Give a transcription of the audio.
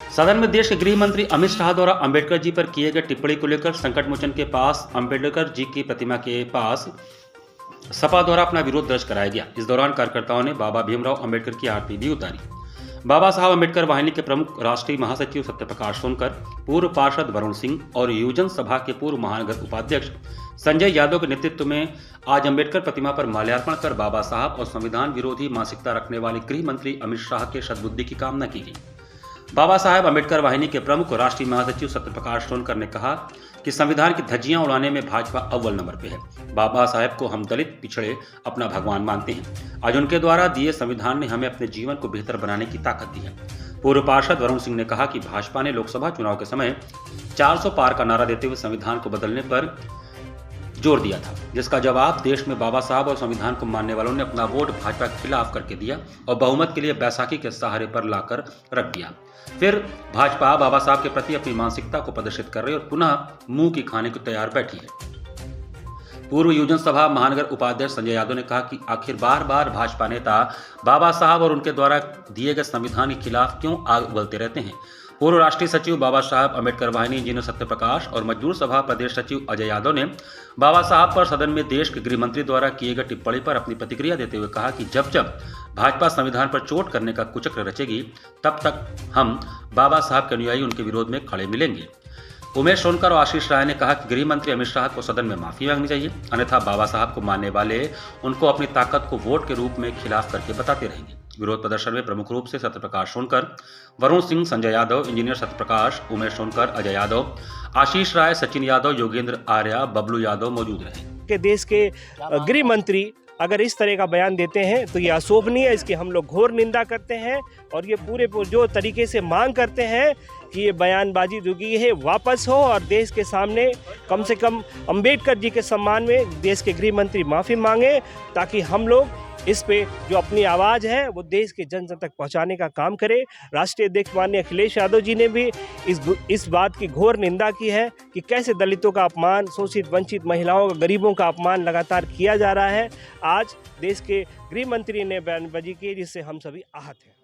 सदन में देश के गृह मंत्री अमित शाह द्वारा अंबेडकर जी पर किए गए टिप्पणी को लेकर संकट मोचन के पास अंबेडकर जी की प्रतिमा के पास सपा द्वारा अपना विरोध दर्ज कराया गया। इस दौरान कार्यकर्ताओं ने बाबा भीमराव अंबेडकर की आरती भी उतारी। बाबा साहब अंबेडकर वाहिनी के प्रमुख राष्ट्रीय महासचिव सत्यप्रकाश सोनकर, पूर्व पार्षद वरुण सिंह और युवजन सभा के पूर्व महानगर उपाध्यक्ष संजय यादव के नेतृत्व में आज अंबेडकर प्रतिमा पर माल्यार्पण कर बाबा साहब और संविधान विरोधी मानसिकता रखने वाले गृह मंत्री अमित शाह के सद्बुद्धि की कामना की गई। बाबा साहब अंबेडकर वाहिनी के प्रमुख राष्ट्रीय महासचिव सत्यप्रकाश सोनकर ने कहा कि संविधान की धज्जियां उड़ाने में भाजपा अव्वल नंबर पे है। बाबा साहब को हम दलित पिछड़े अपना भगवान मानते हैं। आज उनके द्वारा दिए संविधान ने हमें अपने जीवन को बेहतर बनाने की ताकत दी है। पूर्व पार्षद वरुण सिंह ने कहा कि भाजपा ने लोकसभा चुनाव के समय 400 पार का नारा देते हुए संविधान को बदलने पर जोर दिया था, जिसका जवाब देश में बाबा साहब और संविधान को मानने वालों ने अपना वोट भाजपा के खिलाफ करके दिया और बहुमत के लिए बैसाखी के सहारे पर लाकर रख दिया। फिर भाजपा बाबा साहब के प्रति अपनी मानसिकता को प्रदर्शित कर रही और पुनः मुंह की खाने को तैयार बैठी है। पूर्व युवजन सभा महानगर उपाध्यक्ष संजय यादव ने कहा कि आखिर बार बार भाजपा नेता बाबा साहब और उनके द्वारा दिए गए संविधान के खिलाफ क्यों आग उगलते रहते हैं। पूर्व राष्ट्रीय सचिव बाबा साहब अंबेडकर वाहिनी इंजीनियर सत्यप्रकाश और मजदूर सभा प्रदेश सचिव अजय यादव ने बाबा साहब पर सदन में देश के गृह मंत्री द्वारा किए गए टिप्पणी पर अपनी प्रतिक्रिया देते हुए कहा कि जब जब भाजपा संविधान पर चोट करने का कुचक्र रचेगी तब तक हम बाबा साहब के अनुयायी उनके विरोध में खड़े मिलेंगे। उमेश सोनकर और आशीष राय ने कहा कि गृह मंत्री अमित शाह को सदन में माफी मांगनी चाहिए, अन्यथा बाबा साहब को मानने वाले उनको अपनी ताकत को वोट के रूप में खिलाफ करके बताते रहेंगे। विरोध प्रदर्शन में प्रमुख रूप से सत्यप्रकाश सोनकर, वरुण सिंह, संजय यादव, इंजीनियर सत्यप्रकाश, उमेश सोनकर, अजय यादव, आशीष राय, सचिन यादव, योगेंद्र आर्या, बबलू यादव मौजूद रहे। देश के गृह मंत्री अगर इस तरह का बयान देते हैं तो ये अशोभनीय है, इसकी हम लोग घोर निंदा करते हैं और ये पूरे जो तरीके से मांग करते हैं कि ये बयानबाजी जो की है वापस हो और देश के सामने कम से कम अंबेडकर जी के सम्मान में देश के गृह मंत्री माफ़ी मांगे, ताकि हम लोग इस पे जो अपनी आवाज़ है वो देश के जन जन तक पहुंचाने का काम करें। राष्ट्रीय अध्यक्ष माननीय अखिलेश यादव जी ने भी इस बात की घोर निंदा की है कि कैसे दलितों का अपमान, शोषित वंचित महिलाओं, गरीबों का अपमान लगातार किया जा रहा है। आज देश के गृह मंत्री ने बयानबाजी की जिससे हम सभी आहत हैं।